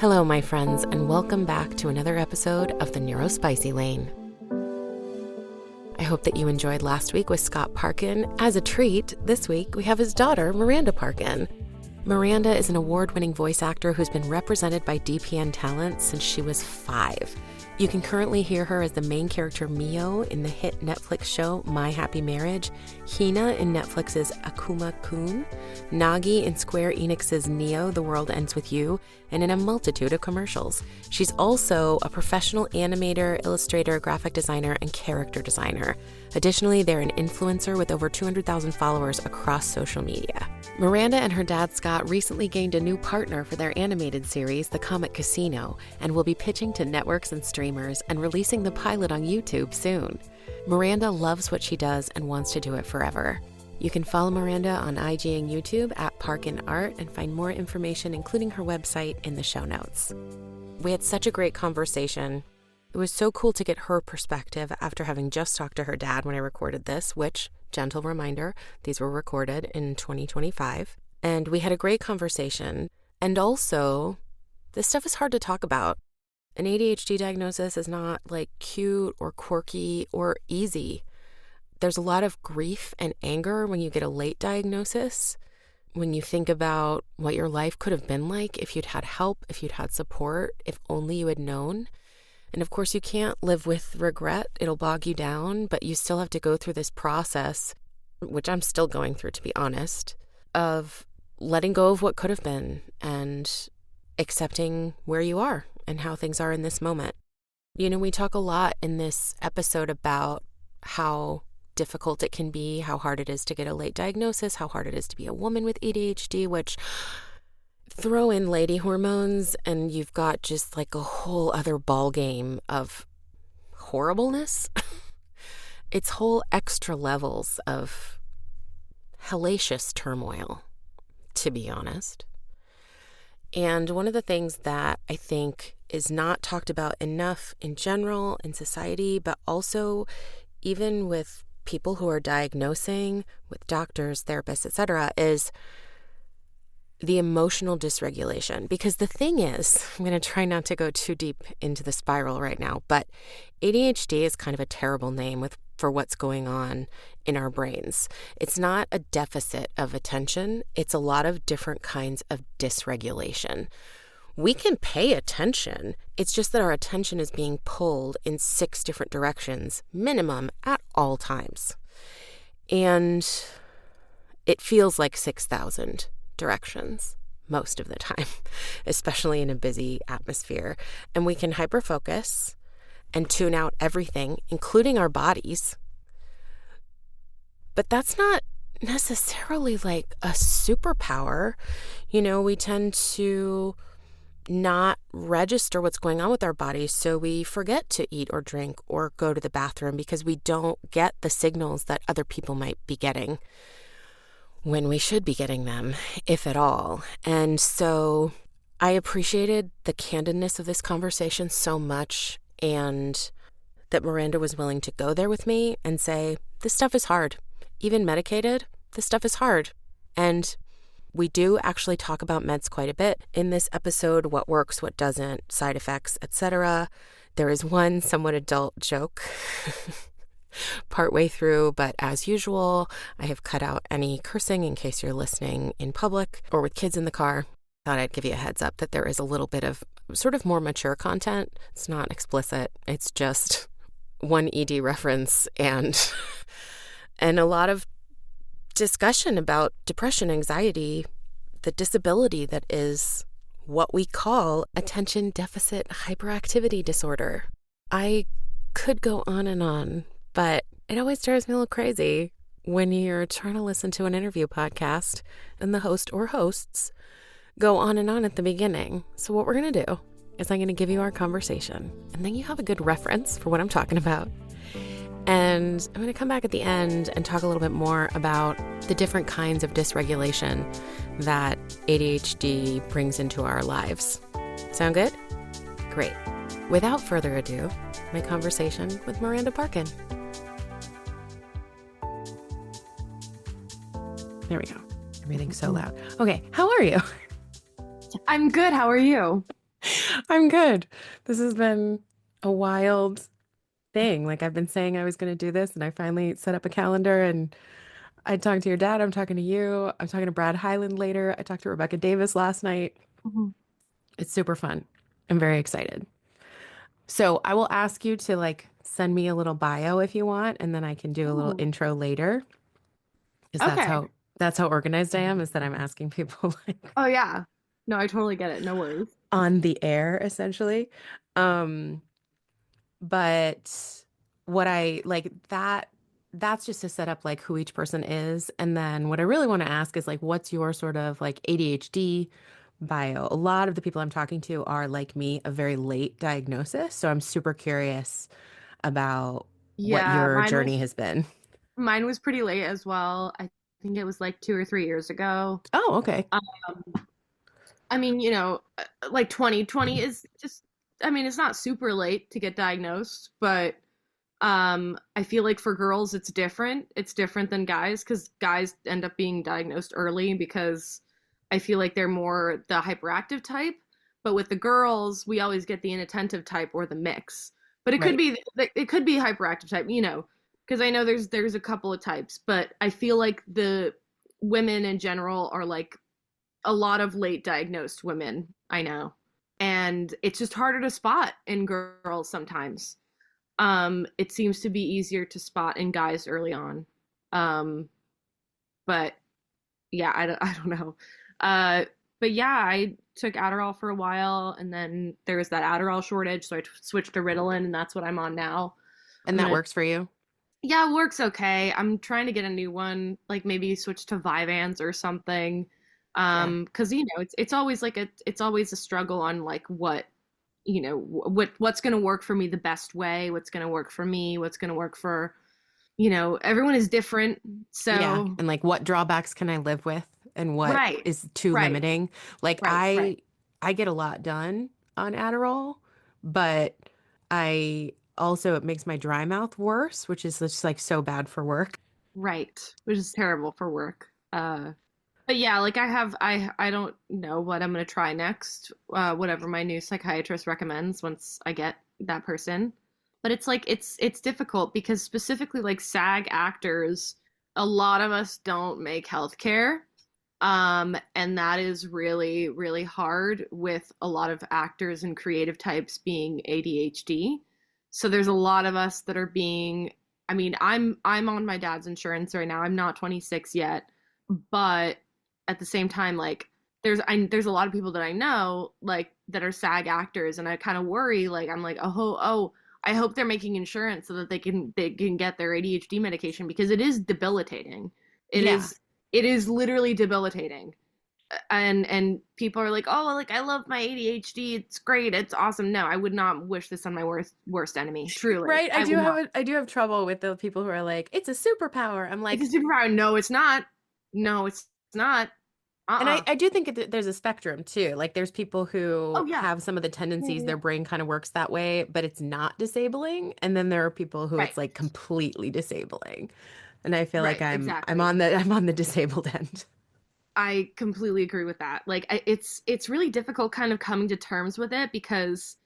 Hello, my friends, and welcome back to another episode of the Neurospicy Lane. I hope that you enjoyed last week with Scott Parkin. As a treat, this week we have his daughter, Miranda Parkin. Miranda is an award-winning voice actor who's been represented by DPN Talent since she was 5. You can currently hear her as the main character Mio in the hit Netflix show My Happy Marriage, Hina in Netflix's Akuma-kun, Nagi in Square Enix's Neo, The World Ends With You, and in a multitude of commercials. She's also a professional animator, illustrator, graphic designer, and character designer. Additionally, they're an influencer with over 200,000 followers across social media. Miranda and her dad Scott recently gained a new partner for their animated series, The Comet Casino, and will be pitching to networks and streamers and releasing the pilot on YouTube soon. Miranda loves what she does and wants to do it forever. You can follow Miranda on IG and YouTube at Parkin Art and find more information, including her website, in the show notes. We had such a great conversation. It was so cool to get her perspective after having just talked to her dad when I recorded this, which, gentle reminder, these were recorded in 2025. And we had a great conversation. And also, this stuff is hard to talk about. An ADHD diagnosis is not like cute or quirky or easy. There's a lot of grief and anger when you get a late diagnosis, when you think about what your life could have been like if you'd had help, if you'd had support, if only you had known. And of course, you can't live with regret. It'll bog you down, but you still have to go through this process, which I'm still going through, to be honest, of letting go of what could have been and accepting where you are and how things are in this moment. You know, we talk a lot in this episode about how difficult it can be, how hard it is to get a late diagnosis, how hard it is to be a woman with ADHD, which throw in lady hormones and you've got just like a whole other ball game of horribleness. It's whole extra levels of hellacious turmoil, to be honest. And one of the things that I think is not talked about enough in general in society, but also even with people who are diagnosing, with doctors, therapists, etc., is the emotional dysregulation. Because the thing is, I'm going to try not to go too deep into the spiral right now, but ADHD is kind of a terrible name for what's going on in our brains. It's not a deficit of attention. It's a lot of different kinds of dysregulation. We can pay attention. It's just that our attention is being pulled in 6 different directions, minimum, at all times. And it feels like 6,000 directions most of the time, especially in a busy atmosphere. And we can hyperfocus and tune out everything, including our bodies. But that's not necessarily like a superpower. You know, we tend to not register what's going on with our bodies, so we forget to eat or drink or go to the bathroom because we don't get the signals that other people might be getting when we should be getting them, if at all. And so I appreciated the candidness of this conversation so much, and that Miranda was willing to go there with me and say, this stuff is hard. Even medicated, this stuff is hard. And we do actually talk about meds quite a bit in this episode, what works, what doesn't, side effects, etc. There is one somewhat adult joke partway through, but as usual, I have cut out any cursing in case you're listening in public or with kids in the car. Thought I'd give you a heads up that there is a little bit of sort of more mature content. It's not explicit. It's just one ED reference and a lot of discussion about depression, anxiety, the disability that is what we call attention deficit hyperactivity disorder. I could go on, but it always drives me a little crazy when you're trying to listen to an interview podcast and the host or hosts go on at the beginning. So what we're going to do is I'm going to give you our conversation, and then you have a good reference for what I'm talking about. And I'm going to come back at the end and talk a little bit more about the different kinds of dysregulation that ADHD brings into our lives. Sound good? Great. Without further ado, my conversation with Miranda Parkin. There we go. Everything's so loud. Okay, how are you? I'm good. How are you? I'm good. This has been a wild thing. Like I've been saying I was going to do this, and I finally set up a calendar. And I talked to your dad. I'm talking to you. I'm talking to Brad Highland later. I talked to Rebecca Davis last night. Mhm. It's super fun. I'm very excited. So I will ask you to like send me a little bio if you want, and then I can do a little Ooh. intro later. Because Okay. that's how organized I am, is that I'm asking people like Oh yeah. No, I totally get it. No worries. on the air essentially. Um, but what I like that's just to set up like who each person is. And then what I really want to ask is like what's your sort of like ADHD bio? A lot of the people I'm talking to are like me, a very late diagnosis. So I'm super curious about what Yeah, your journey has been. mine was pretty late as well. I think it was like 2 or 3 years ago. Oh, okay. Um, I mean, like 2020 is just, I mean, it's not super late to get diagnosed, but I feel like for girls it's different. It's different than guys because guys end up being diagnosed early because I feel like they're more the hyperactive type. But with the girls, we always get the inattentive type or the mix. But Right. it could be hyperactive type, because I know there's a couple of types, but I feel like the women in general are like a lot of late diagnosed women I know. And it's just harder to spot in girls sometimes. It seems to be easier to spot in guys early on. Um, but yeah, I don't know. Uh, but yeah, I took Adderall for a while, and then there was that Adderall shortage, so I switched to Ritalin, and that's what I'm on now. And I'm that gonna, works for you? yeah, it works okay. I'm trying to get a new one, like maybe switch to Vyvanse or something. Yeah. Because it's always like it's always a struggle on like what's going to work for me the best way, what's going to work for me, what's going to work for, everyone is different. Yeah. So, And like what drawbacks can I live with and what right, is too right, limiting? Like right. I get a lot done on Adderall, but I also it makes my dry mouth worse, which is just like so bad for work. Right, which is terrible for work. But yeah, like I don't know what I'm gonna try next. Whatever my new psychiatrist recommends once I get that person. But it's like it's difficult because specifically like SAG actors, a lot of us don't make healthcare. And that is really, really hard with a lot of actors and creative types being ADHD. So there's a lot of us that are being, I mean, I'm on my dad's insurance right now. I'm not 26 yet, but at the same time, like there's a lot of people that I know like that are SAG actors, and I kind of worry. Like I'm like, oh, I hope they're making insurance so that they can get their ADHD medication because it is debilitating. It Yeah. is it is literally debilitating. And people are like, "Oh, like I love my ADHD. It's great. It's awesome." No, I would not wish this on my worst enemy. Truly. Right. I would not. I do have trouble with the people who are like, it's a superpower. I'm It's like, a superpower. No, it's not. No, it's not. and Uh-uh. I do think there's a spectrum too. Like there's people Oh who yeah. have some of the Yeah, tendencies, yeah, their yeah. brain kind of works that way, but it's not disabling. And then there are people who Right. it's like completely disabling. And I feel like Right. I'm Exactly. on the I'm on the disabled end. I completely agree with that. Like it's really difficult kind of coming to terms with it because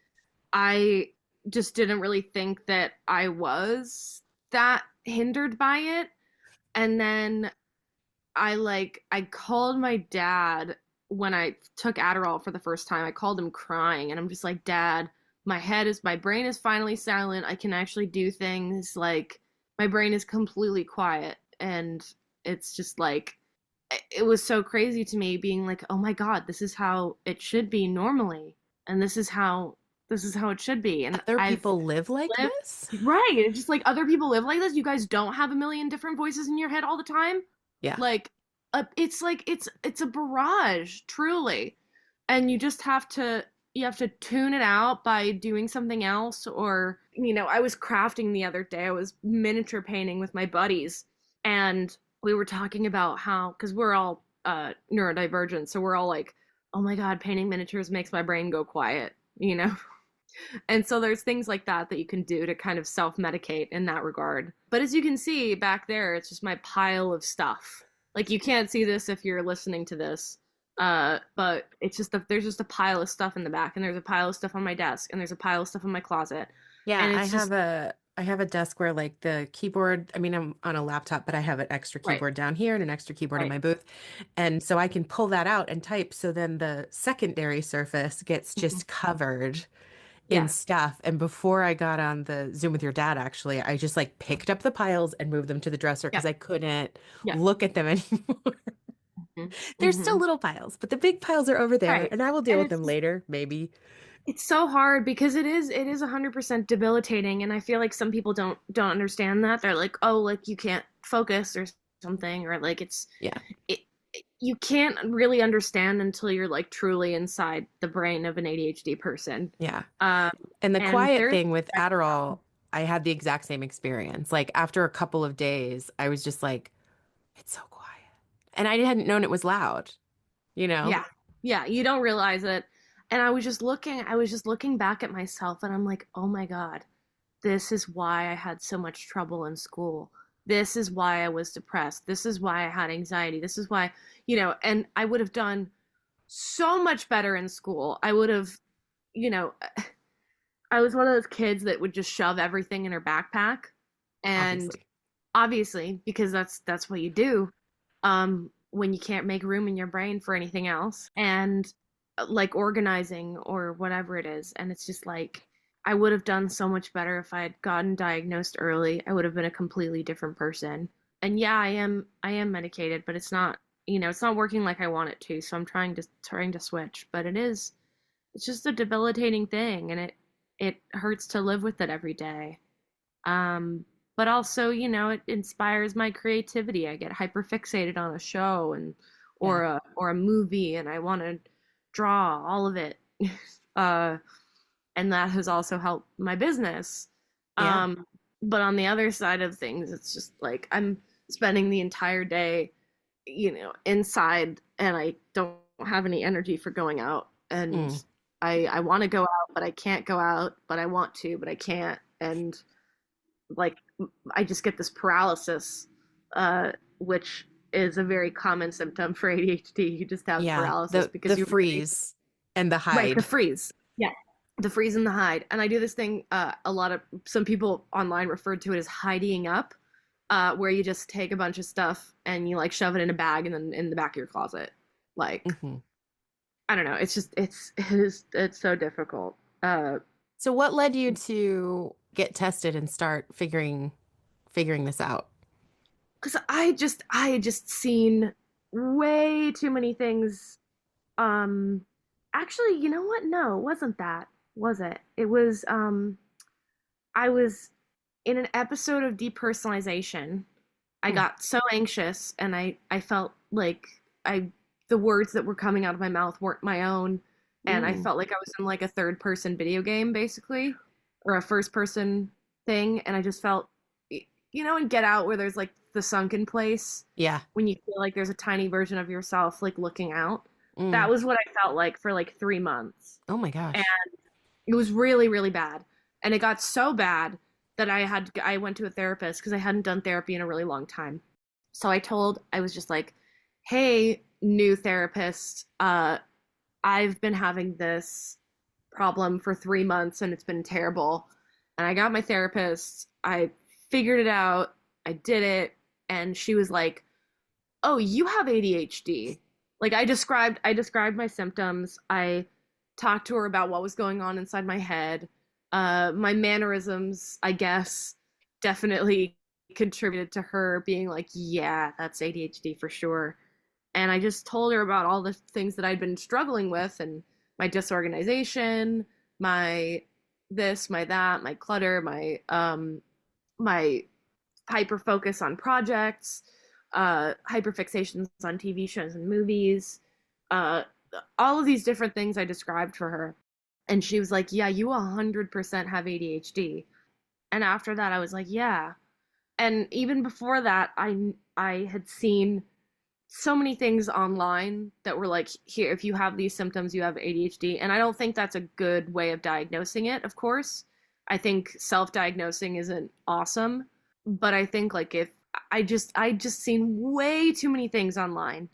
I just didn't really think that I was that hindered by it. And then I called my dad when I took Adderall for the first time. I called him crying and I'm just like, "Dad, my brain is finally silent. I can actually do things. Like my brain is completely quiet." And it's just like it was so crazy to me being like, "Oh my God, this is how it should be normally." And this is how it should be. And Other I've people live like lived this? right. It's just like other people live like this. You guys don't have a million different voices in your head all the time. Yeah. Like, it's like it's a barrage, truly. And you have to tune it out by doing something else. Or I was crafting the other day. I was miniature painting with my buddies, and we were talking about how because we're all neurodivergent, so we're all like, "Oh my God, painting miniatures makes my brain go quiet." And so there's things like that you can do to kind of self-medicate in that regard. But as you can see back there, it's just my pile of stuff. Like you can't see this if you're listening to this, But it's just there's just a pile of stuff in the back, and there's a pile of stuff on my desk, and there's a pile of stuff in my closet, Yeah, and it's just I have a desk where like the keyboard, I mean, I'm on a laptop, but I have an extra right, keyboard down here and an extra keyboard in right. my booth. And so I can pull that out and type. So then the secondary surface gets Mhm. just covered in Yes. stuff. And before I got on the Zoom with your dad, actually, I just like picked up the piles and moved them to the dresser because Yep. I couldn't Yep. look at them anymore. hmm There's still hmm little piles, but the big piles are over there, Right. and I will deal And with them later, maybe. it's so hard because it is 100% debilitating, and I feel like some people don't understand that. They're like, "Oh, like you can't focus or something," or like Yeah. it, you can't really understand until you're like truly inside the brain of an ADHD person. Yeah. Um, And the and quiet there's thing with Adderall, I had the exact same experience. Like after a couple of days, I was just like, it's so quiet. And I hadn't known it was loud, you know? yeah, yeah, you don't realize it. And I was just looking back at myself, and I'm like, oh my God, this is why I had so much trouble in school. This is why I was depressed. This is why I had anxiety. This is why, and I would have done so much better in school. I would have, you know, I was one of those kids that would just shove everything in her backpack. And Obviously. obviously, because that's what you do, when you can't make room in your brain for anything else. And like organizing or whatever it is. And it's just like, I would have done so much better if I had gotten diagnosed early. I would have been a completely different person. And yeah, I am medicated, but it's not working like I want it to. So I'm trying to switch, but it's just a debilitating thing, and it hurts to live with it every day. But also, it inspires my creativity. I get hyperfixated on a show Yeah. or a movie, and I want to draw all of it. uh, and that has also helped my business. Yeah. Um, but on the other side of things, it's just like I'm spending the entire day, inside, and I don't have any energy for going out. And Mm. I want to go out, but I can't go out, but I want to, but I can't. And like, I just get this paralysis, which is a very common symptom for ADHD. You just have Yeah. paralysis The because you really, freeze and the right, the hide. freeze. Yeah. The freeze and the hide. And I do this thing, some people online referred to it as hiding up, where you just take a bunch of stuff and you like shove it in a bag and then in the back of your closet. Like, Hmm. I don't know. It's just, it's so difficult. So what led you to get tested and start figuring this out? Because I had just seen way too many things. Um, Actually, you know what? No, it wasn't that. Was it? It was, I was in an episode of depersonalization. I Hmm. got so anxious, and I felt like the words that were coming out of my mouth weren't my own, and I Mm. felt like I was in like a third person video game basically, or a first person thing, and I just felt, in Get Out where there's like the sunken place Yeah. when you feel like there's a tiny version of yourself like looking out. That Mm. was what I felt like for like 3 months. Oh my And gosh. it was really, really bad. And it got so bad that I went to a therapist because I hadn't done therapy in a really long time. So I was just like, hey, new therapist, I've been having this problem for 3 months and it's been terrible. And I got my therapist, I figured it out, I did it, and she was like, oh, you have ADHD. Like I described my symptoms. I talked to her about what was going on inside my head. My mannerisms, I guess, definitely contributed to her being like, yeah, that's ADHD for sure. And I just told her about all the things that I'd been struggling with, and my disorganization, my this, my that, my clutter, my hyper focus on projects, hyper fixations on TV shows and movies, uh, all of these different things I described for her. And she was like, yeah, you 100% have ADHD. And after that, I was like, yeah. And even before that, I had seen so many things online that were like, here, if you have these symptoms, you have ADHD. And I don't think that's a good way of diagnosing it, of course. I think self-diagnosing isn't awesome, but I think like if I just seen way too many things online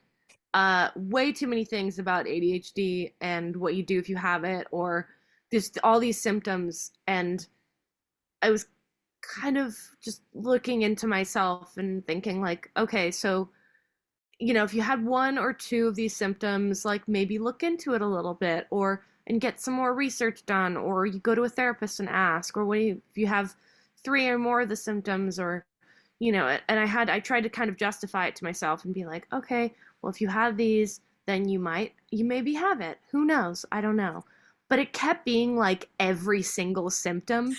way too many things about ADHD and what you do if you have it, or just all these symptoms. And I was kind of just looking into myself and thinking like, okay, so, if you had one or two of these symptoms, like maybe look into it a little bit, or and get some more research done, or you go to a therapist and ask, or if you have three or more of the symptoms, or and I tried to kind of justify it to myself and be like, okay, well, if you have these, then you maybe have it. Who knows? I don't know. But it kept being like every single symptom,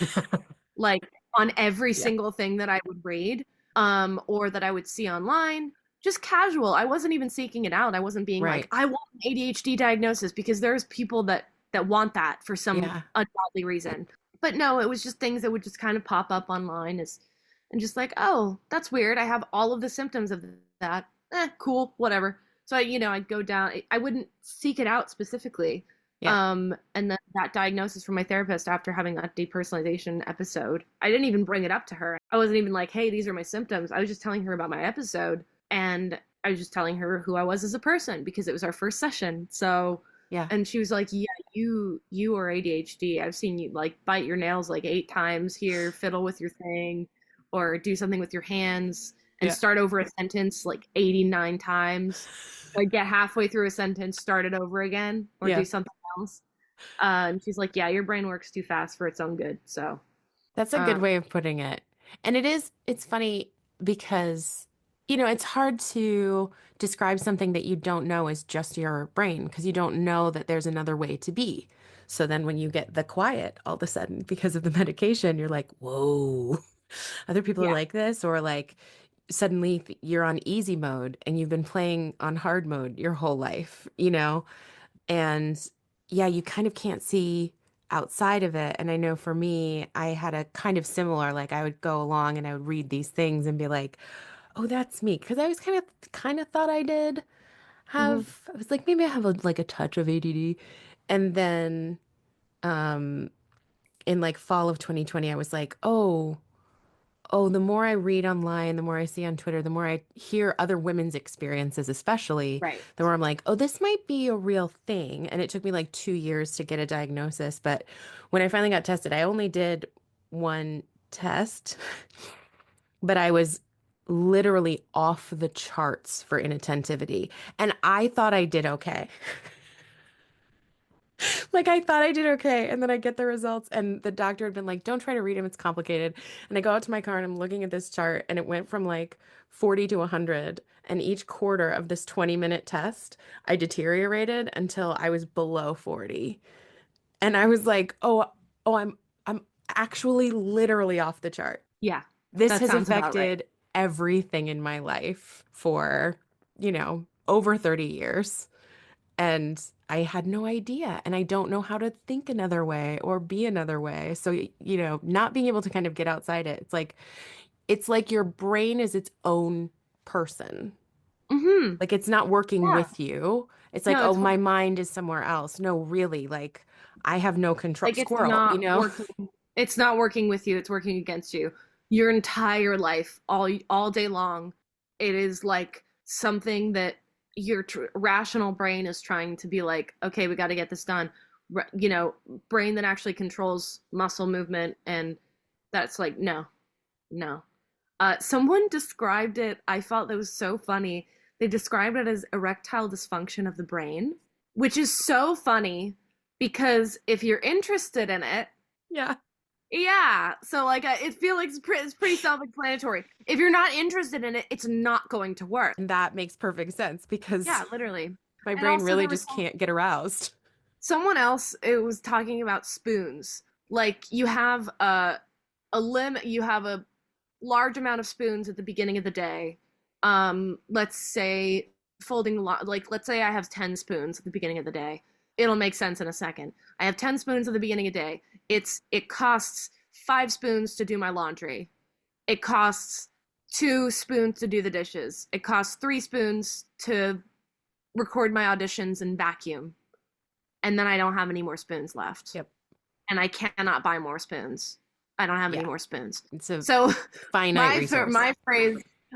like on every Yeah. single thing that I would read, or that I would see online, just casual. I wasn't even seeking it out. I wasn't being like, Right. I want an ADHD diagnosis, because there's people that want that for some Yeah. ungodly reason. But no, it was just things that would just kind of pop up online and just like, oh, that's weird. I have all of the symptoms of that. Cool, whatever. So I'd go down. I wouldn't seek it out specifically. Yeah. And then that diagnosis from my therapist after having that depersonalization episode, I didn't even bring it up to her. I wasn't even like, hey, these are my symptoms. I was just telling her about my episode, and I was just telling her who I was as a person, because it was our first session. So, Yeah. and she was like, yeah, you are ADHD. I've seen you like bite your nails like 8 times here, fiddle with your thing, or do something with your hands and Yeah. start over a sentence like 89 times. Like get halfway through a sentence, start it over again, or Yeah. do something else. And she's like, yeah, your brain works too fast for its own good. So That's a good way of putting it. And it's funny because, it's hard to describe something that you don't know is just your brain, because you don't know that there's another way to be. So then when you get the quiet all of a sudden because of the medication, you're like, whoa, other people are yeah, like this, or like suddenly you're on easy mode and you've been playing on hard mode your whole life. And yeah, you kind of can't see outside of it. And I know for me, I had a kind of similar, like I would go along and I would read these things and be like, oh, that's me. Because I was kind of thought I did mm-hmm. have, I was like, maybe I have like a touch of ADD. And then um in like fall of 2020, I was like, oh, the more I read online, the more I see on Twitter, the more I hear other women's experiences, especially, Right. the more I'm like, oh, this might be a real thing. And it took me like 2 years to get a diagnosis. But when I finally got tested, I only did one test, but I was literally off the charts for inattentivity. And I thought I did okay. Like I thought I did okay. And then I get the results and the doctor had been like, don't try to read them. It's complicated. And I go out to my car and I'm looking at this chart and it went from like 40 to 100. And each quarter of this 20-minute test, I deteriorated until I was below 40. And I was like, oh, I'm actually literally off the chart. Yeah, This that has sounds about right. affected everything in my life for, over 30 years. And I had no idea. And I don't know how to think another way or be another way. So, not being able to kind of get outside it, it's like your brain is its own person. Mm-hmm. Like it's not working Yeah. with you. It's like, No, oh, my mind is somewhere else. No, really, like I have no control. like it's Squirrel, you not know? working. It's not working with you. It's working against you. Your entire life, all day long, it is like something that your rational brain is trying to be like, okay, we got to get this done. Brain that actually controls muscle movement, and that's like, no, no. Someone described it. I felt that was so funny. They described it as erectile dysfunction of the brain, which is so funny because if you're interested in it, Yeah. yeah. So like, it feels like it's pretty self-explanatory. If you're not interested in it, it's not going to work. And that makes perfect sense because Yeah, literally. my And brain also, really there was just can't get aroused. someone else. It was talking about spoons. Like you have a limit. You have a large amount of spoons at the beginning of the day. Let's say like let's say I have 10 spoons at the beginning of the day. It'll make sense in a second. I have 10 spoons at the beginning of the day. It costs 5 spoons to do my laundry. It costs 2 spoons to do the dishes. It costs 3 spoons to record my auditions and vacuum. And then I don't have any more spoons left. Yep. And I cannot buy more spoons. I don't have any Yeah. more spoons. It's a So finite resource.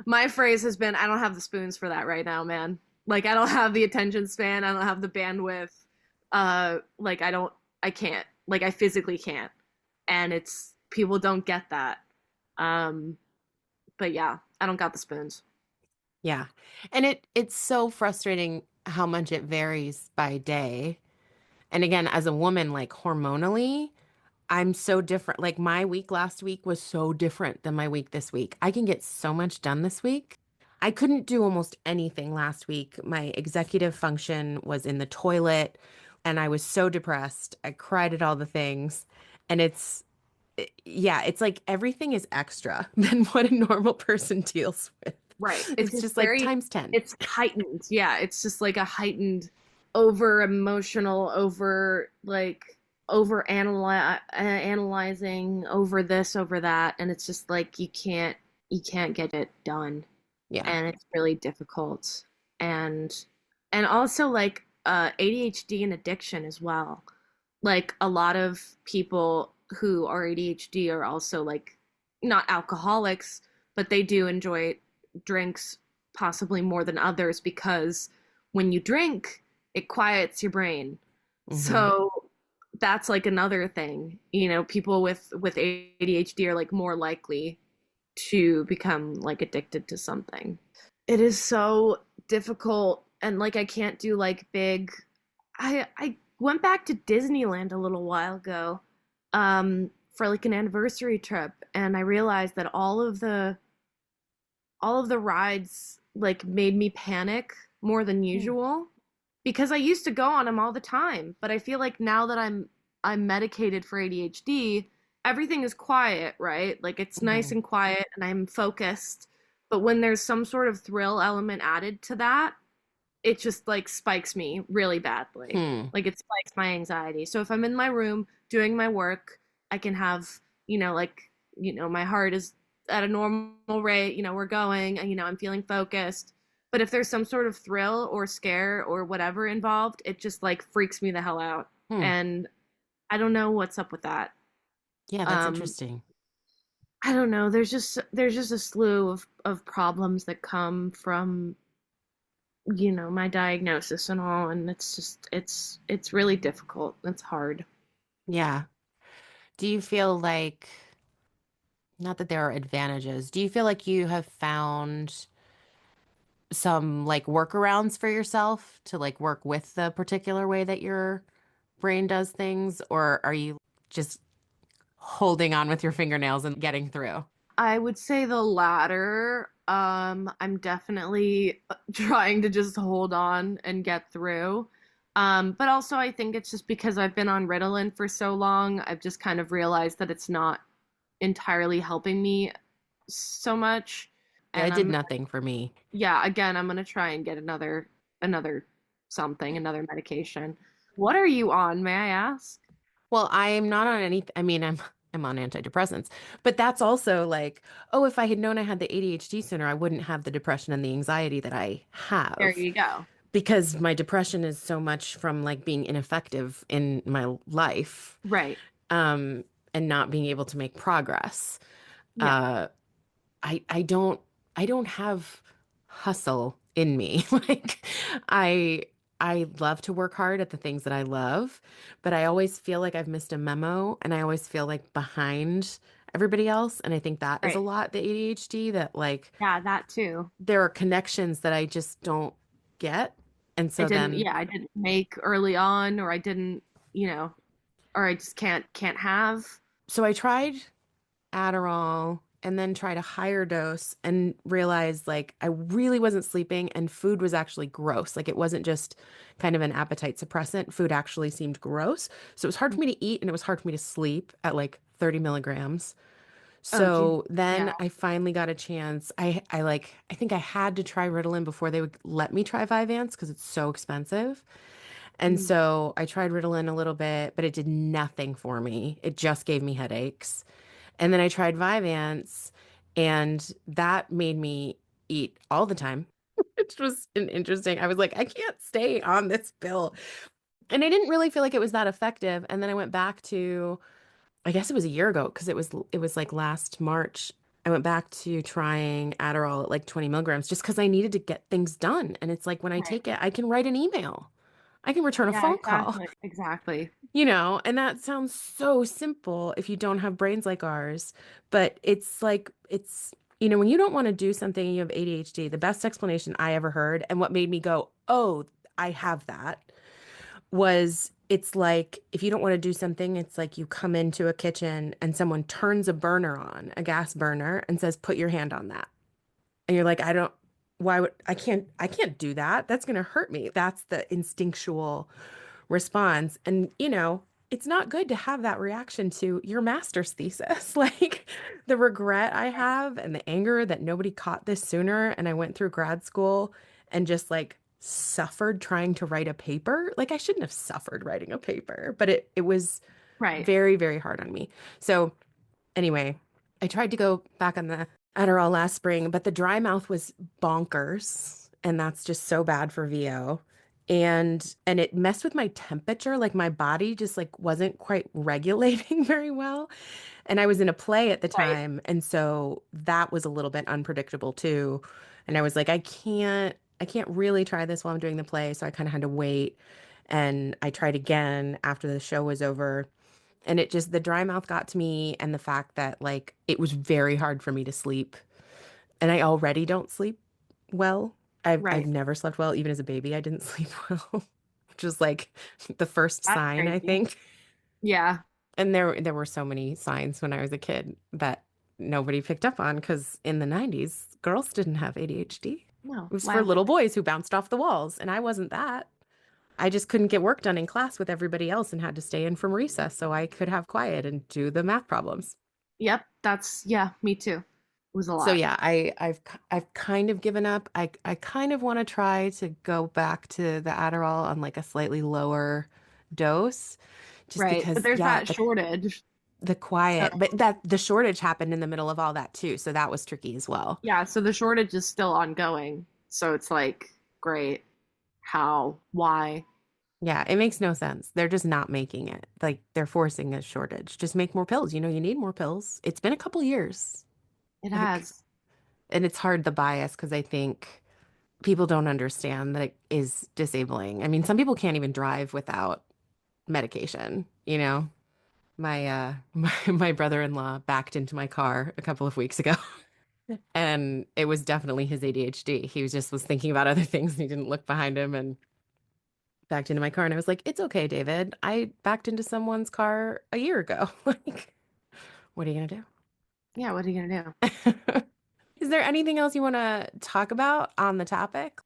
my phrase has been, I don't have the spoons for that right now, man. Like I don't have the attention span. I don't have the bandwidth. Like I can't. Like I physically can't. And it's people don't get that. Um, but yeah, I don't got the spoons. Yeah. And it's so frustrating how much it varies by day. And again, as a woman, like hormonally, I'm so different. Like my week last week was so different than my week this week. I can get so much done this week. I couldn't do almost anything last week. My executive function was in the toilet and I was so depressed. I cried at all the things. And yeah, it's like everything is extra than what a normal person deals with. Right. It's It's just just like very, times 10. it's heightened. Yeah, it's just like a heightened, over emotional, over like analyzing over this, over that, and it's just like you can't get it done, Yeah. and it's really difficult. And also like ADHD and addiction as well. Like a lot of people who are ADHD are also like not alcoholics, but they do enjoy drinks possibly more than others because when you drink, it quiets your brain. Hmm. So that's like another thing. You know, people with ADHD are like more likely to become like addicted to something. It is so difficult and like I can't do like big I went back to Disneyland a little while ago for like an anniversary trip and I realized that all of the rides like made me panic more than usual because I used to go on them all the time, but I feel like now that I'm medicated for ADHD, everything is quiet, right? Like it's nice Hmm. and quiet and I'm focused. But when there's some sort of thrill element added to that, it just like spikes me really badly. Hmm. Like it spikes my anxiety. So if I'm in my room doing my work, I can have, like, my heart is at a normal rate, we're going, and, I'm feeling focused. But if there's some sort of thrill or scare or whatever involved, it just like freaks me the hell out. Hmm. And I don't know what's up with that. Yeah, that's Um, interesting. I don't know. There's just a slew of problems that come from my diagnosis and all, and it's really difficult. It's hard. Yeah. Do you feel like, not that there are advantages, do you feel like you have found some like workarounds for yourself to like work with the particular way that your brain does things, or are you just holding on with your fingernails and getting through? I would say the latter. I'm definitely trying to just hold on and get through. But also I think it's just because I've been on Ritalin for so long, I've just kind of realized that it's not entirely helping me so much. Yeah, And it did nothing for me. yeah, again, I'm gonna try and get another something, another medication. What are you on, may I ask? Well, I'm not on any, I mean, I'm on antidepressants, but that's also like, oh, if I had known I had the ADHD sooner, I wouldn't have the depression and the anxiety that I There have you go. because my depression is so much from like being ineffective in my life, Right. um, and not being able to make progress. Yeah. Uh, I I don't have hustle in me. Like I I love to work hard at the things that I love, but I always feel like I've missed a memo and I always feel like behind everybody else. And I think that is a Right. lot the ADHD that like Yeah, that too. there are connections that I just don't get. And I so didn't, then yeah, I didn't make early on, or I didn't, or I just can't have. so I tried Adderall and then tried a higher dose and realized like I really wasn't sleeping and food was actually gross. Like it wasn't just kind of an appetite suppressant. Food actually seemed gross. So it was hard for me to eat and it was hard for me to sleep at like 30 milligrams. Oh, geez. So then Yeah. I finally got a chance. I think I had to try Ritalin before they would let me try Vyvanse because it's so expensive. And Mm. so I tried Ritalin a little bit, but it did nothing for me. It just gave me headaches. And then I tried Vyvanse, and that made me eat all the time, which was an interesting. I was like, I can't stay on this pill. And I didn't really feel like it was that effective. And then I went back to, I guess it was a year ago because it was like last March. I went back to trying Adderall at like 20 milligrams just because I needed to get things done. And it's like when I Right. take it, I can write an email, I can return a Yeah, phone call, exactly. Exactly. and that sounds so simple if you don't have brains like ours. But it's like, when you don't want to do something and you have ADHD, the best explanation I ever heard, and what made me go, oh, I have that, was it's like if you don't want to do something, it's like you come into a kitchen and someone turns a burner on, a gas burner, and says, put your hand on that. And you're like, I don't, why would, I can't do that. That's going to hurt me. That's the instinctual response. And, it's not good to have that reaction to your master's thesis. Like the regret I have and the anger that nobody caught this sooner. And I went through grad school and just like suffered trying to write a paper. Like I shouldn't have suffered writing a paper, but it was Right. very, very hard on me. So anyway, I tried to go back on the Adderall last spring, but the dry mouth was bonkers, and that's just so bad for VO. And it messed with my temperature, like my body just like wasn't quite regulating very well. And I was in a play at the Right. time, and so that was a little bit unpredictable too. And I was like, I can't really try this while I'm doing the play, so I kind of had to wait. And I tried again after the show was over, and the dry mouth got to me, and the fact that like it was very hard for me to sleep. And I already don't sleep well. I've Right. never slept well. Even as a baby, I didn't sleep well, which was like the first That's sign, I crazy. think. Yeah. And there were so many signs when I was a kid that nobody picked up on because in the 90s, girls didn't have ADHD. No. It was Why for would little boys who bounced off the walls, and I wasn't that. I just couldn't get work done in class with everybody else and had to stay in from recess so I could have quiet and do the math problems. Yep, yeah, me too. It was a So lot. yeah, I've kind of given up. I kind of want to try to go back to the Adderall on like a slightly lower dose, just Right. But because there's yeah, that shortage. the So quiet, but that the shortage happened in the middle of all that too, so that was tricky as well. yeah, so the shortage is still ongoing. So it's like, great. How? Why? Yeah, it makes no sense. They're just not making it. Like they're forcing a shortage. Just make more pills. You need more pills. It's been a couple years. It Like, has. and it's hard the bias because I think people don't understand that it is disabling. I mean, some people can't even drive without medication. My brother-in-law backed into my car a couple of weeks ago, and it was definitely his ADHD. He was thinking about other things and he didn't look behind him and backed into my car, and I was like, "It's okay, David. I backed into someone's car a year ago." Like, what are you gonna Yeah, what are you gonna do? do? Is there anything else you want to talk about on the topic?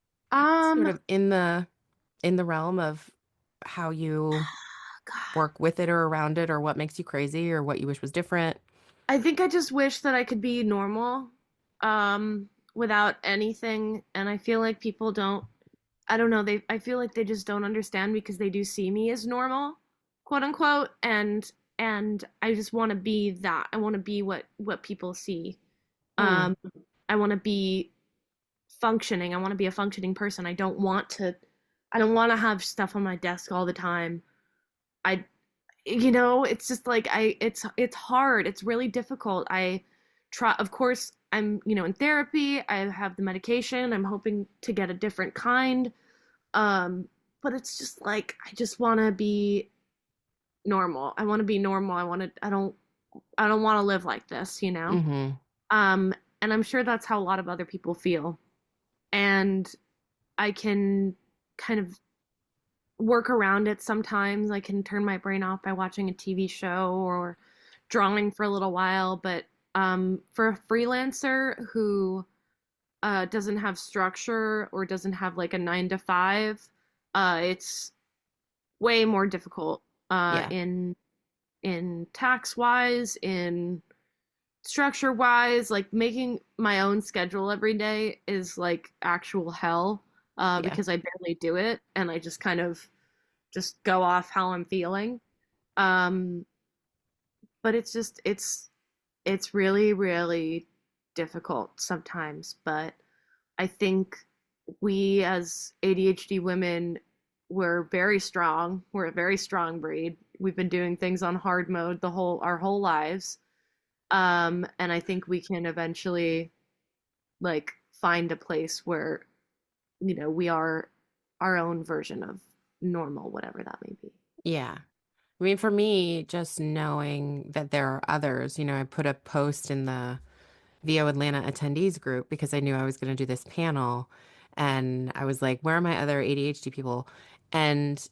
Sort Um, of in the realm of how you God. work with it or around it, or what makes you crazy, or what you wish was different. I think I just wish that I could be normal, without anything. And I feel like people don't, I don't know, I feel like they just don't understand because they do see me as normal, quote unquote. And I just want to be that. I want to be what people see. Hmm. Um, I want to be functioning. I want to be a functioning person. I don't want to have stuff on my desk all the time. I it's just like it's hard. It's really difficult. I try, of course, I'm, in therapy. I have the medication. I'm hoping to get a different kind. But it's just like I just want to be normal. I want to be normal. I don't want to live like this. Mm-hmm. Um and I'm sure that's how a lot of other people feel. And I can kind of work around it sometimes. I can turn my brain off by watching a TV show or drawing for a little while. But for a freelancer who doesn't have structure or doesn't have like a 9 to 5, it's way more difficult Yeah. in tax wise, in structure wise. Like making my own schedule every day is like actual hell, Yeah. because I barely do it and I just kind of just go off how I'm feeling. Um, but it's really, really difficult sometimes. But I think we as ADHD women, we're very strong. We're a very strong breed. We've been doing things on hard mode our whole lives. And I think we can eventually like find a place where, we are our own version of normal, whatever that may be. Yeah. I mean, for me, just knowing that there are others, I put a post in the VO Atlanta attendees group because I knew I was going to do this panel. And I was like, where are my other ADHD people? And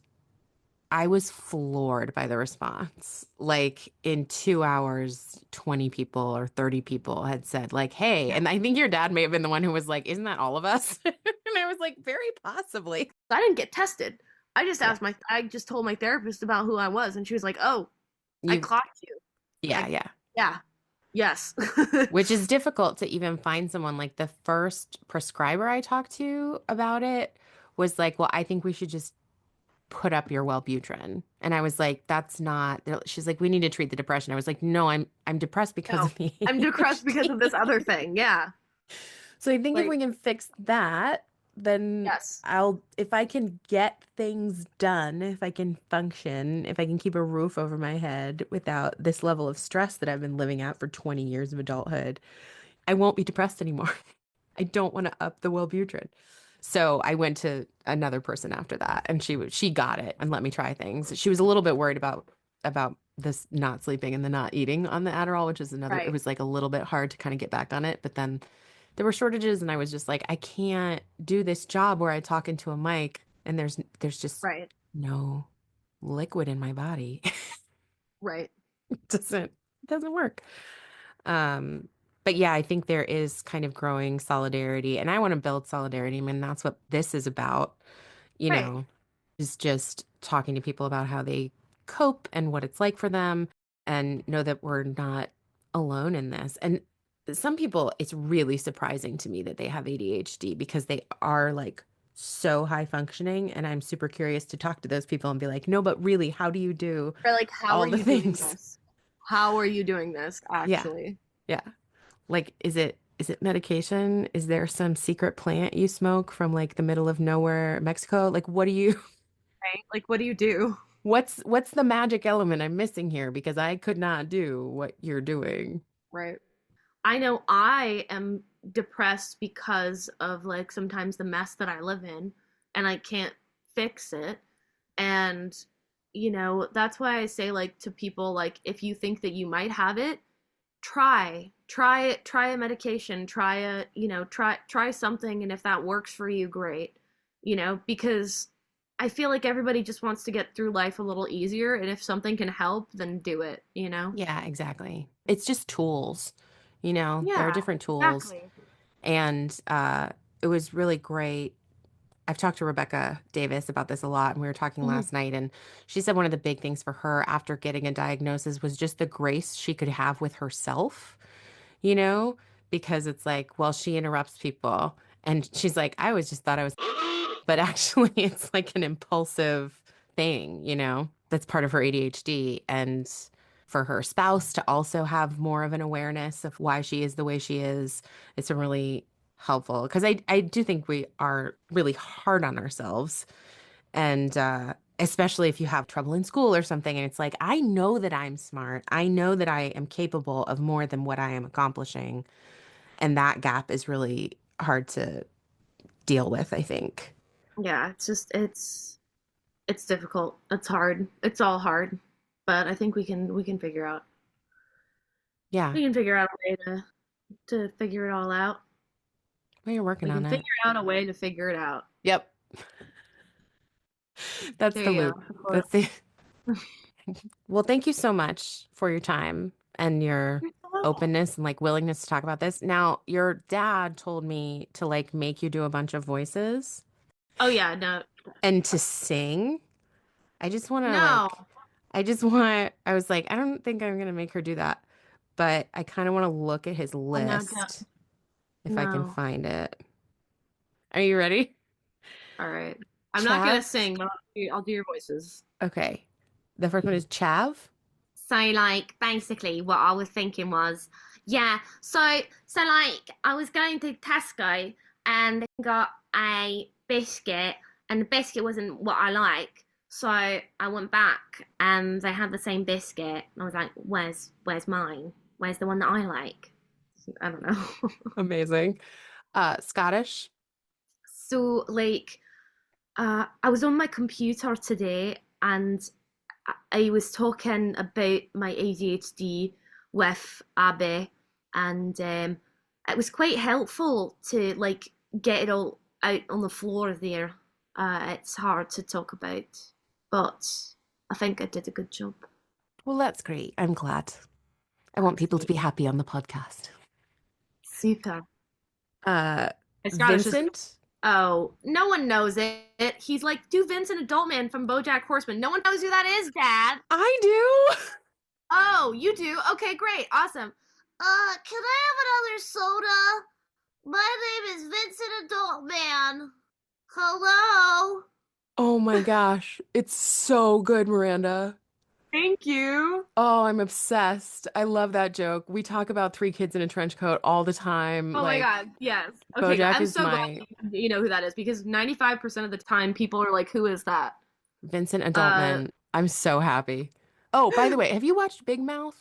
I was floored by the response. Like in 2 hours, 20 people or 30 people had said, like, hey, Yeah. and I think your dad may have been the one who was like, isn't that all of us? And I was like, very possibly. I didn't get tested. Yeah. I just told my therapist about who I was, and she was like, "Oh, I You, clocked you." yeah, I, yeah. yeah, yes. Which is difficult to even find someone. Like the first prescriber I talked to about it was like, well, I think we should just put up your Wellbutrin. And I was like, that's not, she's like, we need to treat the depression. I was like, no, I'm depressed because No, of the I'm depressed because of ADHD. this other thing. Yeah, So I think if like we can fix that, then yes, if I can get things done, if I can function, if I can keep a roof over my head without this level of stress that I've been living at for 20 years of adulthood, I won't be depressed anymore. I don't want to up the Wellbutrin. So I went to another person after that, and she got it and let me try things. She was a little bit worried about this not sleeping and the not eating on the Adderall, which is another. It right, was like a little bit hard to kind of get back on it, but then there were shortages, and I was just like, I can't do this job where I talk into a mic and there's just right, no liquid in my body. right, It doesn't work. Um, but yeah, I think there is kind of growing solidarity, and I want to build solidarity. I mean, that's what this is about, you right. know, is just talking to people about how they cope and what it's like for them, and know that we're not alone in this. And some people, it's really surprising to me that they have ADHD because they are like so high functioning. And I'm super curious to talk to those people and be like, no, but really, how do you do Or like, how are all the you doing things? this? How are you doing this? Yeah. Actually, Yeah. Like, is it medication? Is there some secret plant you smoke from like the middle of nowhere, Mexico? Like, what do you, right? Like, what do you do? what's the magic element I'm missing here? Because I could not do what you're doing. Right. I know I am depressed because of like sometimes the mess that I live in and I can't fix it. And that's why I say like to people like if you think that you might have it, try it, try a medication, try something, and if that works for you, great. Because I feel like everybody just wants to get through life a little easier, and if something can help, then do it. Yeah, exactly. It's just tools, there are Yeah, different tools. exactly. And it was really great. I've talked to Rebecca Davis about this a lot, and we were talking Mhm. last night, and she said one of the big things for her after getting a diagnosis was just the grace she could have with herself, you know, because it's like, well, she interrupts people, and she's like, I always just thought I was, but actually, it's like an impulsive thing, that's part of her ADHD, and for her spouse to also have more of an awareness of why she is the way she is, it's been really helpful because I do think we are really hard on ourselves. And especially if you have trouble in school or something, and it's like, I know that I'm smart. I know that I am capable of more than what I am accomplishing. And that gap is really hard to deal with, I think. Yeah, it's difficult. It's hard. It's all hard. But I think we can Yeah. figure out a way to figure it all out. Well, you're working We on can it. figure out a way to figure it out. Yep. That's There the you loop. go. That's the Well, thank you so much for your time and your You're so welcome. openness and like willingness to talk about this. Now, your dad told me to like make you do a bunch of voices Oh yeah, no. and to sing. I just want to No. like, I was like, I don't think I'm going to make her do that, but I kind of want to look at his Oh no, list if I can no. find it. Are you ready? All right. I'm not gonna Chav? sing, but I'll do your voices. Okay. The first one is Chav. So like basically what I was thinking was, yeah, so like I was going to Tesco and got a biscuit and the biscuit wasn't what I like. So I went back and they had the same biscuit and I was like, where's mine? Where's the one that I like? I don't know. Amazing. Scottish. So like I was on my computer today and I was talking about my ADHD with Abbie, and it was quite helpful to like get it all out on the floor there. It's hard to talk about, but I think I did a good job. Well, that's great. I'm glad. I want people to be happy on the podcast. Super. Scottish is Vincent. Oh, no one knows it. He's like, do Vincent Adultman from BoJack Horseman. No one knows who that is, Dad. I do. Oh, you do? Okay, great. Awesome. Can I have another soda? My name is Vincent Adultman. Hello? Oh my gosh. It's so good, Miranda. Thank you. Oh, I'm obsessed. I love that joke. We talk about three kids in a trench coat all the time. Oh my Like, God, yes. Okay, BoJack I'm is so my glad you know who that is because 95% of the time people are like, who is that? Vincent Adultman. I'm so happy. Oh, by the way, have you watched Big Mouth?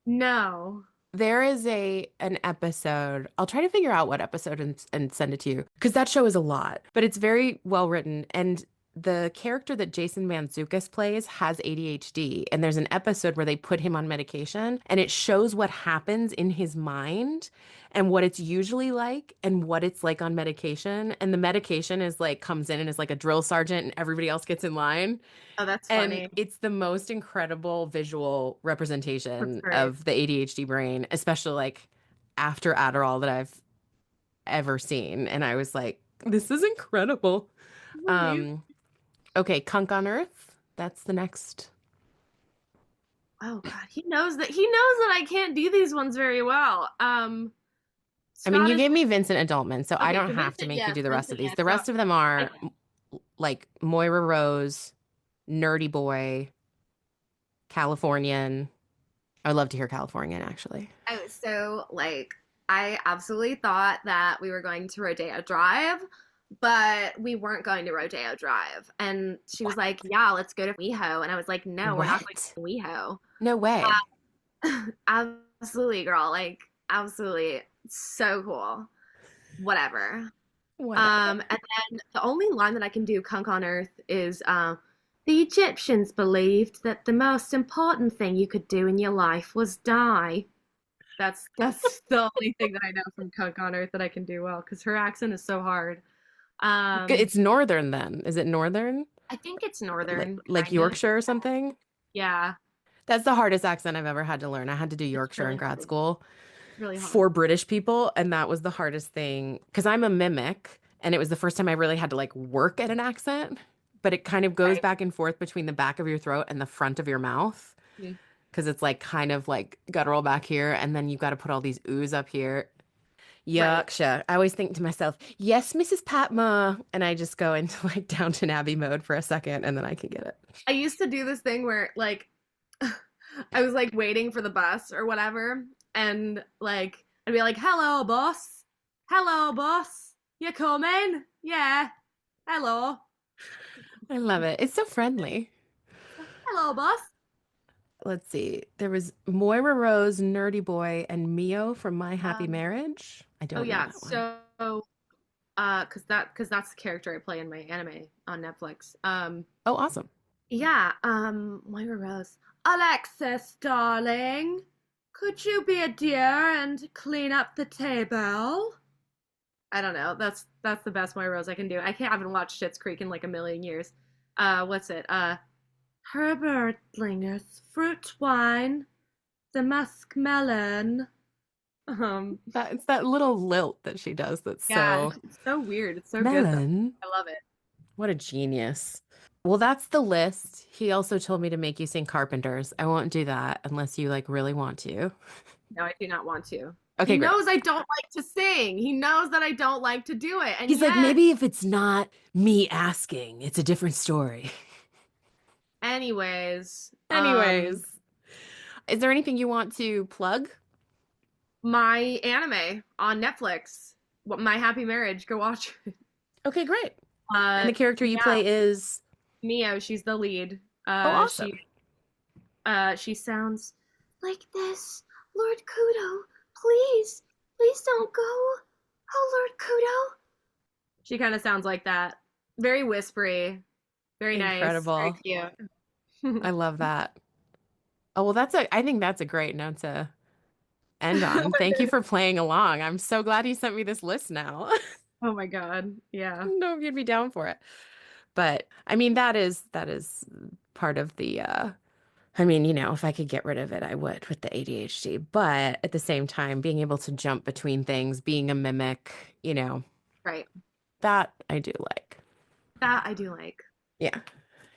No. There is an episode. I'll try to figure out what episode and send it to you because that show is a lot, but it's very well written. And the character that Jason Mantzoukas plays has ADHD, and there's an episode where they put him on medication, and it shows what happens in his mind and what it's usually like and what it's like on medication. And the medication is like comes in and is like a drill sergeant, and everybody else gets in line. Oh, that's And funny. it's the most incredible visual representation That's great. of the ADHD brain, especially like after Adderall that I've ever seen. And I was like, this is incredible. Okay, Kunk on Earth. That's the next. Oh God, he knows that I can't do these ones very well. I mean, you Scottish- gave me Vincent Adultman, so I Okay, don't so have to Vincent, make you yes, do the rest of Vincent, these. yes. The rest of them are Okay. like Moira Rose, Nerdy Boy, Californian. I would love to hear Californian, actually. Oh, so like I absolutely thought that we were going to Rodeo Drive, but we weren't going to Rodeo Drive. And she was like, "Yeah, let's go to WeHo." And I was like, "No, we're not going to WeHo." No way. Absolutely, girl. Like, absolutely, so cool. Whatever. Whatever. And then the only line that I can do, Kunk on Earth, is the Egyptians believed that the most important thing you could do in your life was die. That's the only thing that I know from Kunk on Earth that I can do well because her accent is so hard. It's northern then. Is it northern? I think it's northern, Like kind of. Yorkshire or something? Yeah, That's the hardest accent I've ever had to learn. I had to do Yorkshire really in grad hard. school really hard. for British people, and that was the hardest thing because I'm a mimic, and it was the first time I really had to like work at an accent, but it kind of goes Right. back and forth between the back of your throat and the front of your mouth Mhm. because it's like kind of like guttural back here, and then you've got to put all these oohs up here. Yorkshire. I always think to myself, yes, Mrs. Patma. And I just go into like Downton Abbey mode for a second and then I can get it. I used to do this thing where like I was like waiting for the bus or whatever, and like I'd be like, "Hello, boss. Hello, boss. You coming? Yeah. Hello. I love it. It's so friendly. Hello, boss." Let's see. There was Moira Rose, Nerdy Boy, and Mio from My Happy Marriage. I don't Oh know yeah. that one. So because that's the character I play in my anime on Netflix. Oh, awesome. Yeah, Moira Rose. "Alexis, darling, could you be a dear and clean up the table?" I don't know. That's the best Moira Rose I can do. I haven't watched Schitt's Creek in like a million years. What's it? Herbertlingers, fruit wine, the muskmelon. It's that little lilt that she does that's Yeah, so it's so weird. It's so good though. melon. I love it. What a genius. Well, that's the list. He also told me to make you sing Carpenters. I won't do that unless you like really want to. No, I do not want to. Okay, He great. knows I don't like to sing. He knows that I don't like to do it. And He's like, yet- maybe if it's not me asking, it's a different story. Anyways, Is there anything you want to plug? my anime on Netflix, My Happy Marriage. Go watch it. Okay, great. And the character you play is Mio. She's the lead. awesome. She sounds like this Lord Kudo, please don't go. Oh, Lord Kudo. She kind of sounds like that. Very whispery. Very Incredible. nice. Very cute. I love that. Oh, well, I think that's a great note to end on. Thank you for playing along. I'm so glad you sent me this list now. Oh my God. Yeah. I don't know if you'd be down for it. But I mean, that is part of the, I mean, if I could get rid of it, I would with the ADHD. But at the same time, being able to jump between things, being a mimic, Right. that I do like. That I do like. Yeah.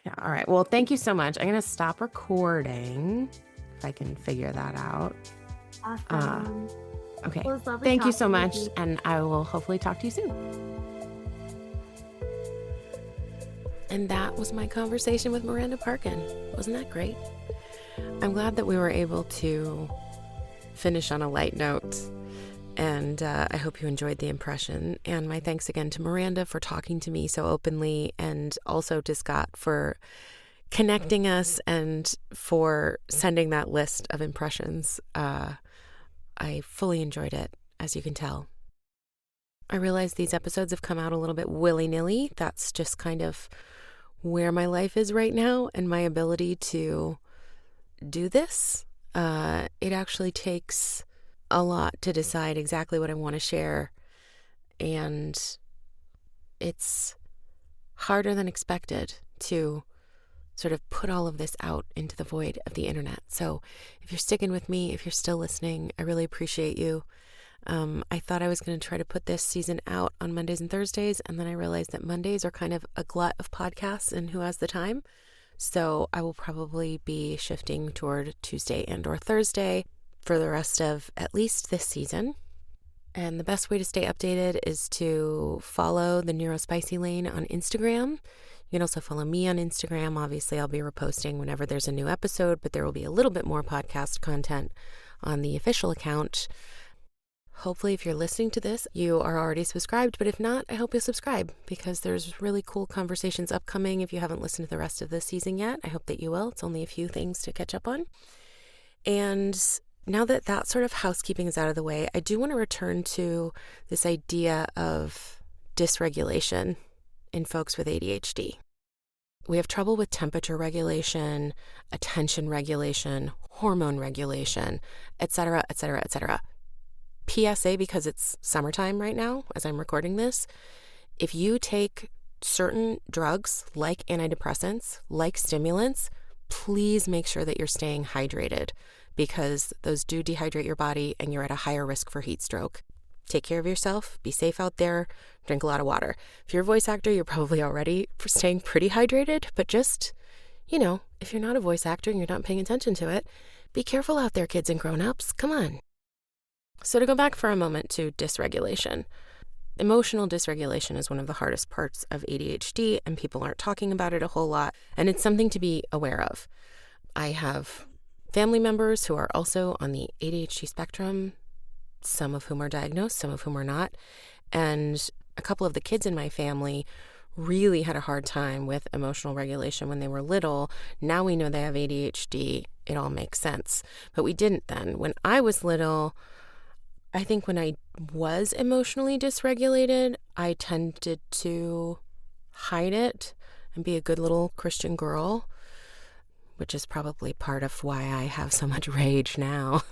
Yeah. All right. Well, thank you so much. I'm going to stop recording if I can figure that out. Awesome. Okay. Well, it was lovely Thank you so talking much. with you. And I will hopefully talk to you soon. And that was my conversation with Miranda Parkin. Wasn't that great? I'm glad that we were able to finish on a light note. And I hope you enjoyed the impression. And my thanks again to Miranda for talking to me so openly, and also to Scott for connecting us and for sending that list of impressions. I fully enjoyed it, as you can tell. I realize these episodes have come out a little bit willy-nilly. That's just kind of where my life is right now and my ability to do this. It actually takes a lot to decide exactly what I want to share, and it's harder than expected to sort of put all of this out into the void of the internet. So if you're sticking with me, if you're still listening, I really appreciate you. I thought I was going to try to put this season out on Mondays and Thursdays, and then I realized that Mondays are kind of a glut of podcasts and who has the time. So I will probably be shifting toward Tuesday and or Thursday for the rest of at least this season. And the best way to stay updated is to follow the Neurospicy Lane on Instagram. You can also follow me on Instagram. Obviously, I'll be reposting whenever there's a new episode, but there will be a little bit more podcast content on the official account. Hopefully, if you're listening to this, you are already subscribed, but if not, I hope you'll subscribe because there's really cool conversations upcoming. If you haven't listened to the rest of this season yet, I hope that you will. It's only a few things to catch up on. And now that that sort of housekeeping is out of the way, I do want to return to this idea of dysregulation in folks with ADHD. We have trouble with temperature regulation, attention regulation, hormone regulation, etc., etc., etc. PSA, because it's summertime right now, as I'm recording this, if you take certain drugs like antidepressants, like stimulants, please make sure that you're staying hydrated because those do dehydrate your body and you're at a higher risk for heat stroke. Take care of yourself, be safe out there, drink a lot of water. If you're a voice actor, you're probably already staying pretty hydrated, but just, if you're not a voice actor and you're not paying attention to it, be careful out there, kids and grown-ups. Come on. So to go back for a moment to dysregulation, emotional dysregulation is one of the hardest parts of ADHD, and people aren't talking about it a whole lot, and it's something to be aware of. I have family members who are also on the ADHD spectrum, some of whom are diagnosed, some of whom are not, and a couple of the kids in my family really had a hard time with emotional regulation when they were little. Now we know they have ADHD. It all makes sense. But we didn't then. When I was little, I think when I was emotionally dysregulated, I tended to hide it and be a good little Christian girl, which is probably part of why I have so much rage now.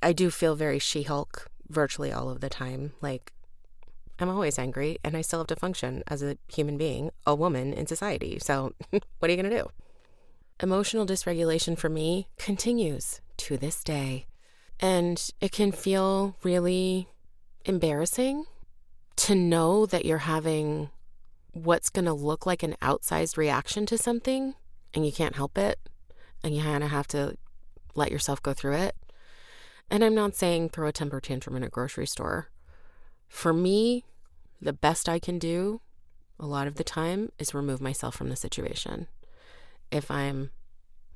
I do feel very She-Hulk virtually all of the time. Like, I'm always angry, and I still have to function as a human being, a woman in society. So what are you going to do? Emotional dysregulation for me continues to this day. And it can feel really embarrassing to know that you're having what's going to look like an outsized reaction to something, and you can't help it, and you kind of have to let yourself go through it. And I'm not saying throw a temper tantrum in a grocery store. For me, the best I can do a lot of the time is remove myself from the situation. If I'm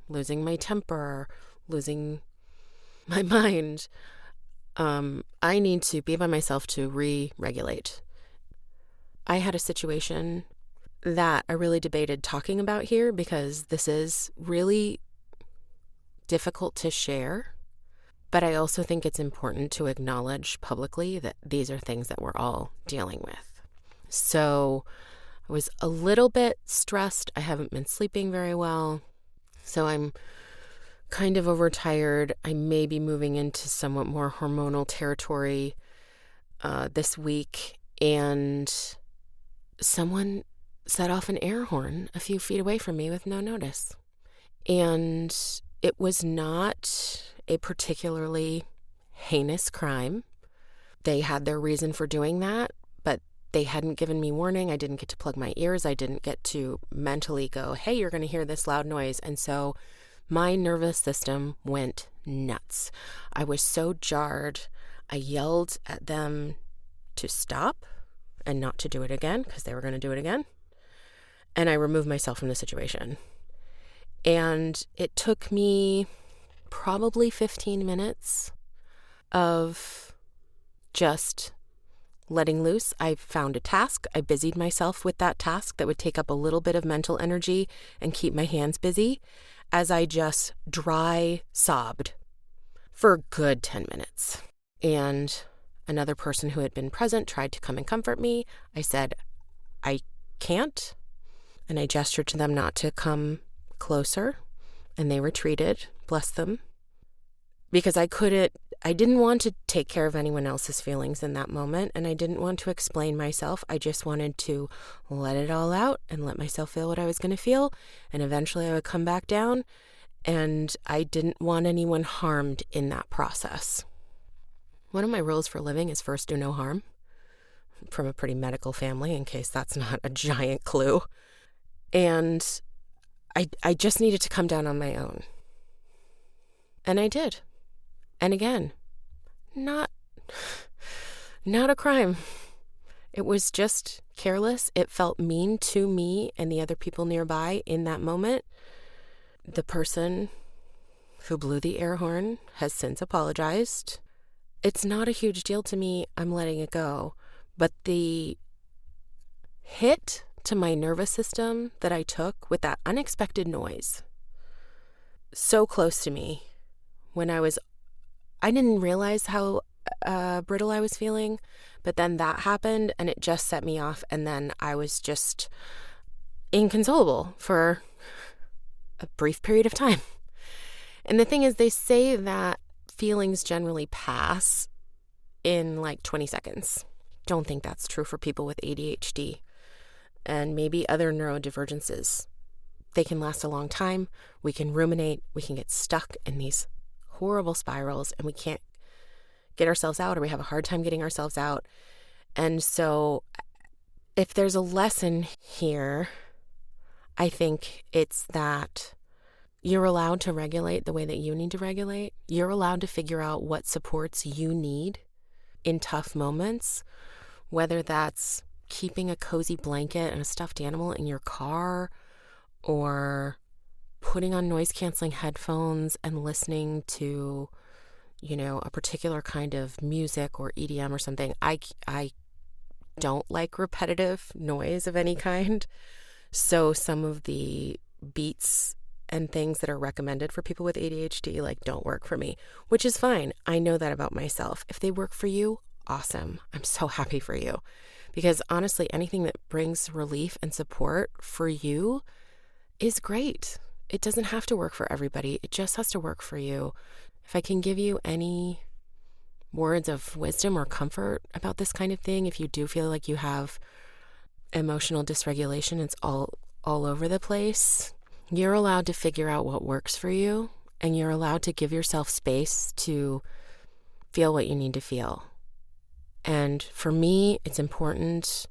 losing my temper, losing my mind, I need to be by myself to re-regulate. I had a situation that I really debated talking about here because this is really difficult to share. But I also think it's important to acknowledge publicly that these are things that we're all dealing with. So I was a little bit stressed. I haven't been sleeping very well. So I'm kind of overtired. I may be moving into somewhat more hormonal territory this week. And someone set off an air horn a few feet away from me with no notice. And it was not a particularly heinous crime. They had their reason for doing that, but they hadn't given me warning. I didn't get to plug my ears. I didn't get to mentally go, hey, you're going to hear this loud noise. And so my nervous system went nuts. I was so jarred. I yelled at them to stop and not to do it again because they were going to do it again. And I removed myself from the situation. And it took me probably 15 minutes of just letting loose. I found a task. I busied myself with that task that would take up a little bit of mental energy and keep my hands busy as I just dry sobbed for a good 10 minutes. And another person who had been present tried to come and comfort me. I said, I can't. And I gestured to them not to come closer, and they retreated, bless them, because I didn't want to take care of anyone else's feelings in that moment, and I didn't want to explain myself. I just wanted to let it all out and let myself feel what I was going to feel, and eventually I would come back down, and I didn't want anyone harmed in that process. One of my rules for living is first do no harm, from a pretty medical family, in case that's not a giant clue. And I just needed to come down on my own. And I did. And again, not a crime. It was just careless. It felt mean to me and the other people nearby in that moment. The person who blew the air horn has since apologized. It's not a huge deal to me. I'm letting it go. But the hit to my nervous system that I took with that unexpected noise, so close to me, when I didn't realize how brittle I was feeling, but then that happened and it just set me off, and then I was just inconsolable for a brief period of time. And the thing is, they say that feelings generally pass in like 20 seconds. Don't think that's true for people with ADHD and maybe other neurodivergences. They can last a long time. We can ruminate. We can get stuck in these horrible spirals, and we can't get ourselves out, or we have a hard time getting ourselves out. And so if there's a lesson here, I think it's that you're allowed to regulate the way that you need to regulate. You're allowed to figure out what supports you need in tough moments, whether that's keeping a cozy blanket and a stuffed animal in your car, or putting on noise-canceling headphones and listening to, a particular kind of music or EDM or something. I don't like repetitive noise of any kind. So some of the beats and things that are recommended for people with ADHD, don't work for me, which is fine. I know that about myself. If they work for you, awesome. I'm so happy for you. Because honestly, anything that brings relief and support for you is great. It doesn't have to work for everybody. It just has to work for you. If I can give you any words of wisdom or comfort about this kind of thing, if you do feel like you have emotional dysregulation, it's all over the place, you're allowed to figure out what works for you, and you're allowed to give yourself space to feel what you need to feel. And for me, it's important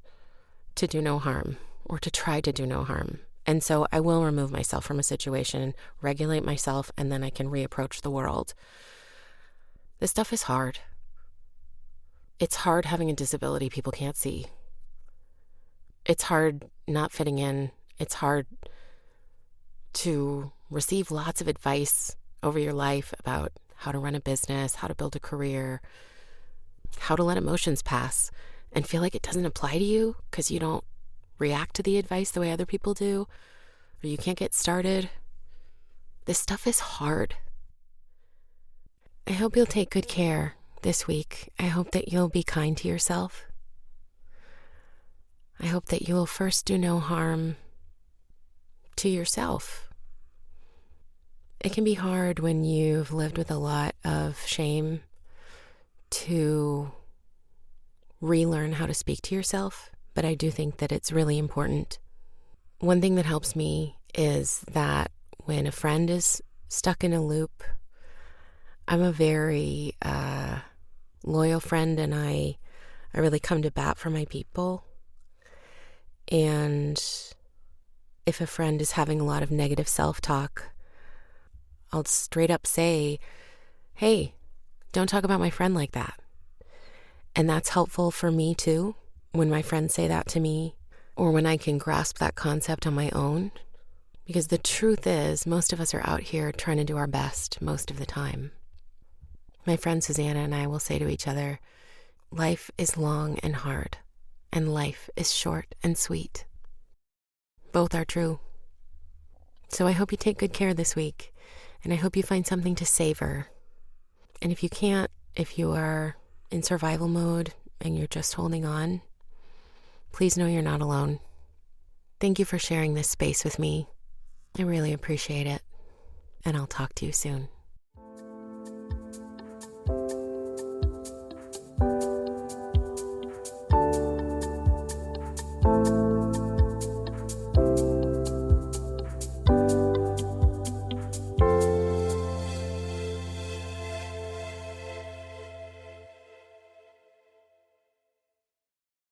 to do no harm, or to try to do no harm. And so I will remove myself from a situation, regulate myself, and then I can reapproach the world. This stuff is hard. It's hard having a disability people can't see. It's hard not fitting in. It's hard to receive lots of advice over your life about how to run a business, how to build a career, how to let emotions pass, and feel like it doesn't apply to you because you don't react to the advice the way other people do, or you can't get started. This stuff is hard. I hope you'll take good care this week. I hope that you'll be kind to yourself. I hope that you will first do no harm to yourself. It can be hard when you've lived with a lot of shame to relearn how to speak to yourself, but I do think that it's really important. One thing that helps me is that when a friend is stuck in a loop, I'm a very loyal friend, and I really come to bat for my people. And if a friend is having a lot of negative self-talk, I'll straight up say, hey, don't talk about my friend like that. And that's helpful for me too, when my friends say that to me, or when I can grasp that concept on my own. Because the truth is, most of us are out here trying to do our best most of the time. My friend Susanna and I will say to each other, life is long and hard, and life is short and sweet. Both are true. So I hope you take good care this week, and I hope you find something to savor. And if you can't, if you are in survival mode and you're just holding on, please know you're not alone. Thank you for sharing this space with me. I really appreciate it, and I'll talk to you soon.